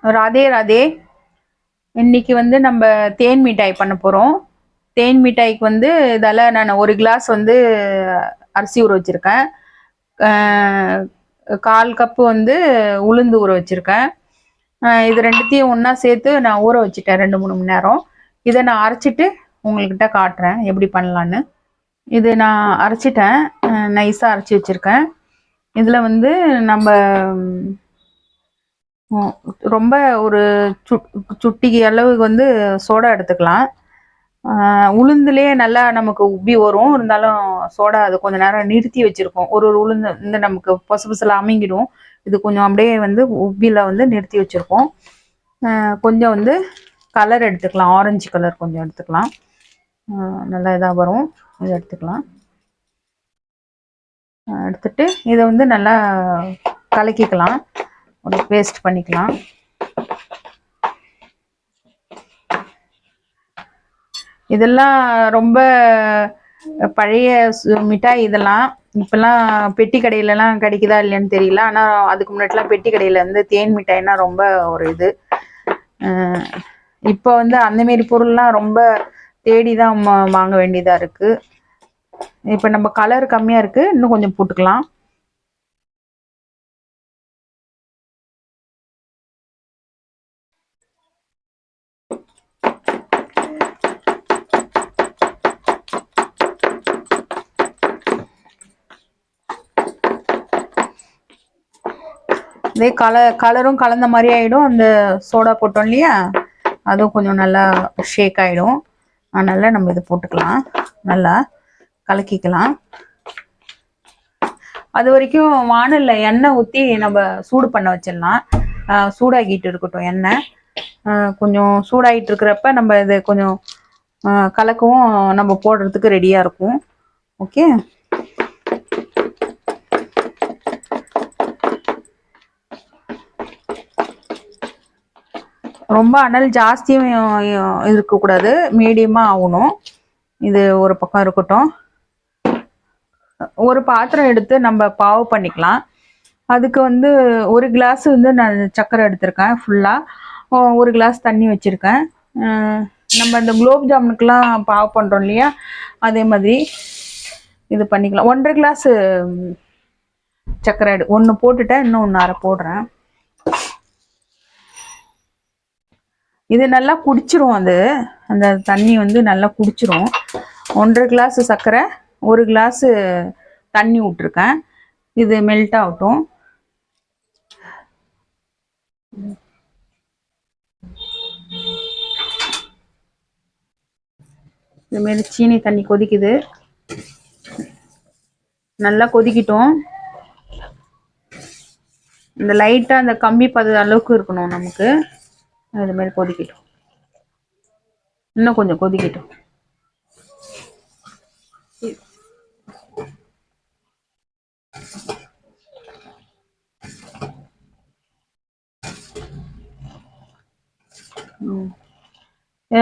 ராதே ராதே. இன்னைக்கு வந்து நம்ம தேன் மிட்டாய் பண்ண போகிறோம். தேன் மிட்டாய்க்கு வந்து இதால் நான் ஒரு கிளாஸ் வந்து அரிசி ஊற வச்சுருக்கேன். 1/4 கப்பு வந்து உளுந்து ஊற வச்சுருக்கேன். இது ரெண்டுத்தையும் ஒன்றா சேர்த்து நான் ஊற வச்சுட்டேன் 2-3 மணி நேரம். இதை நான் அரைச்சிட்டு உங்கள்கிட்ட காட்டுறேன் எப்படி பண்ணலான்னு. இது நான் அரைச்சிட்டேன், நைஸாக அரைச்சி வச்சுருக்கேன். இதில் வந்து நம்ம ரொம்ப ஒரு சுட்டிகை அளவுக்கு வந்து சோடா எடுத்துக்கலாம். உளுந்துலேயே நல்லா நமக்கு உப்பி வரும். இருந்தாலும் சோடா அது கொஞ்சம் நேரம் நிறுத்தி வச்சுருக்கோம். ஒரு உளுந்து வந்து நமக்கு பொசுலாம் அமுங்கிடும். இது கொஞ்சம் அப்படியே வந்து உப்பியில் வந்து நிறுத்தி வச்சுருக்கோம். கொஞ்சம் வந்து கலர் எடுத்துக்கலாம், ஆரஞ்சு கலர் கொஞ்சம் எடுத்துக்கலாம். நல்லா இதாக வரும், இதை எடுத்துக்கலாம். எடுத்துட்டு இதை வந்து நல்லா கலக்கிக்கலாம், ஒரு பேஸ்ட் பண்ணிக்கலாம். இதெல்லாம் ரொம்ப பழைய மிட்டாய். இதெல்லாம் இப்போல்லாம் பெட்டி கடையிலலாம் கிடைக்குதா இல்லைன்னு தெரியல. ஆனால் அதுக்கு முன்னாடிலாம் பெட்டி கடையில் வந்து தேன் மிட்டாய்னா ரொம்ப ஒரு இது. இப்போ வந்து அந்தமாரி பொருள்லாம் ரொம்ப தேடி தான் வாங்க வேண்டியதாக இருக்குது. இப்போ நம்ம கலர் கம்மியாக இருக்குது, இன்னும் கொஞ்சம் போட்டுக்கலாம். இதே கலரும் கலந்த மாதிரி ஆகிடும். அந்த சோடா போட்டோம் இல்லையா, அதுவும் கொஞ்சம் நல்லா ஷேக் ஆகிடும். அதனால் நம்ம இது போட்டுக்கலாம், நல்லா கலக்கிக்கலாம். அது வரைக்கும் வானலில் எண்ணெய் ஊற்றி நம்ம சூடு பண்ண வச்சிடலாம். சூடாகிட்டு இருக்கட்டும் எண்ணெய். கொஞ்சம் சூடாகிட்டு இருக்கிறப்ப நம்ம இது கொஞ்சம் கலக்கவும் நம்ம போடுறதுக்கு ரெடியாக இருக்கும். ஓகே, ரொம்ப அனல் ஜாஸ்தியும் இருக்கக்கூடாது, மீடியமாக ஆகணும். இது ஒரு பக்கம் இருக்கட்டும். ஒரு பாத்திரம் எடுத்து நம்ம பாவு பண்ணிக்கலாம். அதுக்கு வந்து ஒரு கிளாஸ் வந்து நான் சர்க்கரை எடுத்திருக்கேன் ஃபுல்லாக. ஒரு கிளாஸ் தண்ணி வச்சுருக்கேன். நம்ம இந்த குலோப் ஜாமுனுக்கெலாம் பாவு பண்ணுறோம் இல்லையா, அதே மாதிரி இது பண்ணிக்கலாம். 1.5 கிளாஸு சர்க்கரை ஒன்று போட்டுட்டேன், இன்னும் 1 அரை போடுறேன். இது நல்லா குடிச்சிரும், அந்த தண்ணி வந்து நல்லா குடிச்சிரும். 1.5 கிளாஸ் சர்க்கரை, 1 கிளாஸு தண்ணி விட்டுருக்கேன். இது மெல்ட் ஆகட்டும். இதுமாரி சீனி தண்ணி கொதிக்குது, நல்லா கொதிக்கிட்டோம். இந்த லைட்டாக அந்த கம்பி அளவுக்கு இருக்கணும் நமக்கு. இதுமாரி கொதிக்கட்டும், இன்னும் கொஞ்சம் கொதிக்கட்டும்.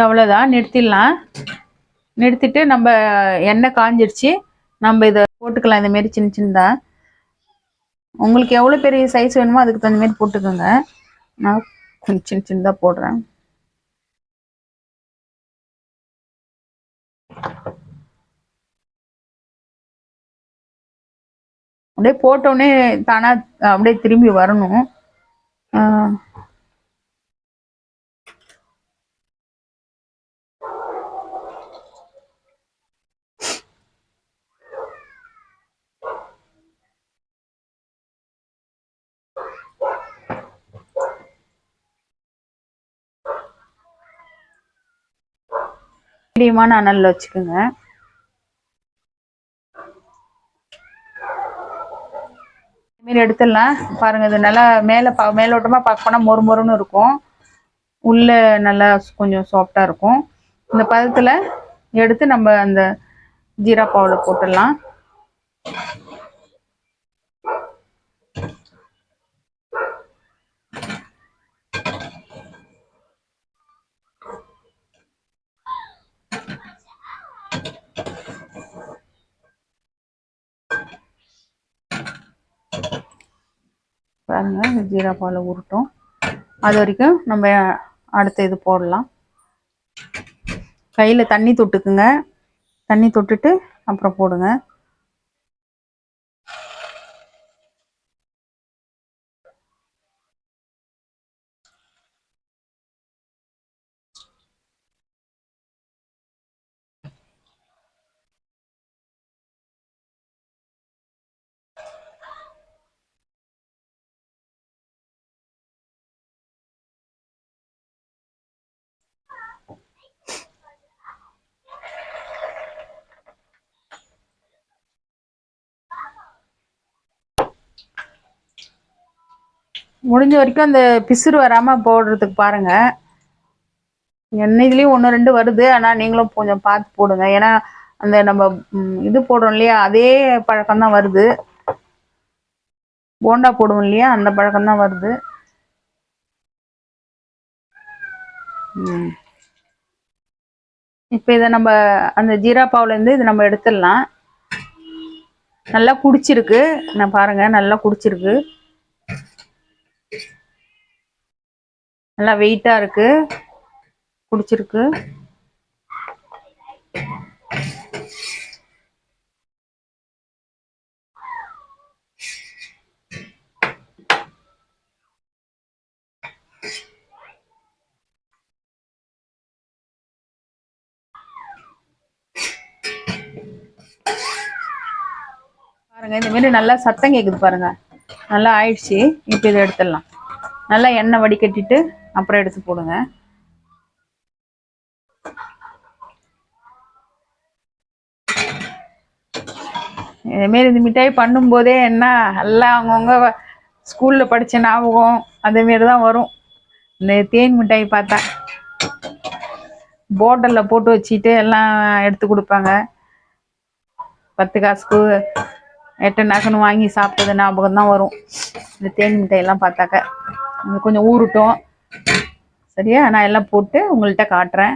அவ்வளோதான், நிறுத்திடலாம். நிறுத்திட்டு நம்ம எண்ணெய் காஞ்சிடுச்சு, நம்ம இதை போட்டுக்கலாம். இதுமாரி சின்ன சின்னதாக உங்களுக்கு எவ்வளோ பெரிய சைஸ் வேணுமோ அதுக்கு தகுந்த மாதிரி போட்டுக்கோங்க. நான் கொஞ்சம் சின்ன சின்னதாக போடுறேன். அப்படியே போட்டோடனே தானா அப்படியே திரும்பி வரணும். மீடியமான அனலில் வச்சுக்கோங்க. இதுமாரி எடுத்துடலாம். பாருங்கள், இது நல்லா மேலோட்டமாக பார்க்க போனால் மொறு மொறுன்னு இருக்கும், உள்ளே நல்லா கொஞ்சம் சாஃப்டாக இருக்கும். இந்த பதத்தில் எடுத்து நம்ம அந்த ஜீரா பாவில் போட்டுடலாம். பாருங்கள், இந்த ஜீரா பாவில் உருட்டும். அது வரைக்கும் நம்ம அடுத்த இது போடலாம். கையில் தண்ணி தொட்டுக்குங்க. தண்ணி தொட்டுட்டு அப்புறம் போடுங்க. முடிஞ்ச வரைக்கும் அந்த பிசுறு வராமல் போடுறதுக்கு பாருங்கள். எண்ணெய்லேயும் 1-2 வருது. ஆனால் நீங்களும் கொஞ்சம் பார்த்து போடுங்க. ஏன்னா அந்த நம்ம இது போடுறோம் இல்லையா, அதே பழக்கம்தான் வருது. போண்டா போடுவோம் இல்லையா, அந்த பழக்கம்தான் வருது. இப்போ இதை நம்ம அந்த ஜீரா பாவுலேருந்து இதை நம்ம எடுத்துடலாம். நல்லா குடிச்சிருக்கு. நான் பாருங்கள், நல்லா குடிச்சிருக்கு. நல்லா வெயிட்டாக இருக்குது, குடிச்சிருக்கு. பாருங்கள், இந்தமாரி நல்லா சத்தம் கேட்குது பாருங்கள். நல்லா ஆயிடுச்சு. இப்போ இதை எடுத்துடலாம். நல்லா எண்ணெய் வடிகட்டிட்டு அப்புறம் எடுத்து போடுங்க. இதுமாரி இந்த மிட்டாய் பண்ணும்போதே என்ன எல்லாம் அவங்கவுங்க ஸ்கூலில் படித்த ஞாபகம் அதேமாரி தான் வரும். இந்த தேன் மிட்டாய் பார்த்தா போட்டலில் போட்டு வச்சுட்டு எல்லாம் எடுத்து கொடுப்பாங்க. 10 காசுக்கு 8 நகன்னு வாங்கி சாப்பிட்டது ஞாபகம் தான் வரும் இந்த தேன் மிட்டாயெல்லாம் பார்த்தாக்க. கொஞ்சம் ஊறட்டும். சரியா, நான் எல்லாம் போட்டு உங்கள்கிட்ட காட்டுறேன்.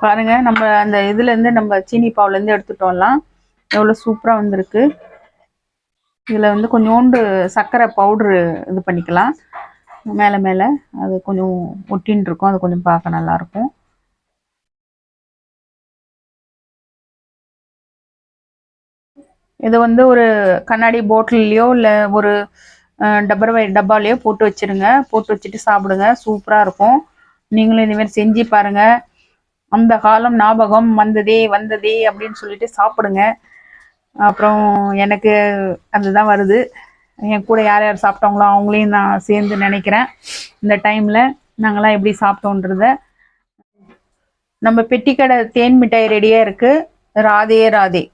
பாருங்கள், நம்ம அந்த இதுலேருந்து நம்ம சீனி பாவுலேருந்து எடுத்துட்டோம்லாம் எவ்வளோ சூப்பராக வந்திருக்கு. இதில் வந்து கொஞ்சோண்டு சர்க்கரை பவுட்ரு இது பண்ணிக்கலாம் மேலே மேலே. அது கொஞ்சம் ஒட்டின்னு இருக்கும், அது கொஞ்சம் பார்க்க நல்லாயிருக்கும். இது வந்து ஒரு கண்ணாடி பாட்டில்லையோ இல்லை ஒரு டப்பாலையோ போட்டு வச்சுருங்க. போட்டு வச்சுட்டு சாப்பிடுங்க, சூப்பராக இருக்கும். நீங்களும் இதுமாரி செஞ்சு பாருங்கள். அந்த காலம் ஞாபகம் வந்ததே வந்ததே அப்படின்னு சொல்லிட்டு சாப்பிடுங்க. அப்புறம் எனக்கு அதுதான் வருது. என் கூட யார் யார் சாப்பிட்டாங்களோ அவங்களையும் நான் சேர்ந்து நினைக்கிறேன். இந்த டைமில் நாங்களாம் எப்படி சாப்பிட்டோன்றத. நம்ம பெட்டிக்கடை தேன் மிட்டாய் ரெடியாக இருக்குது. ராதே ராதே.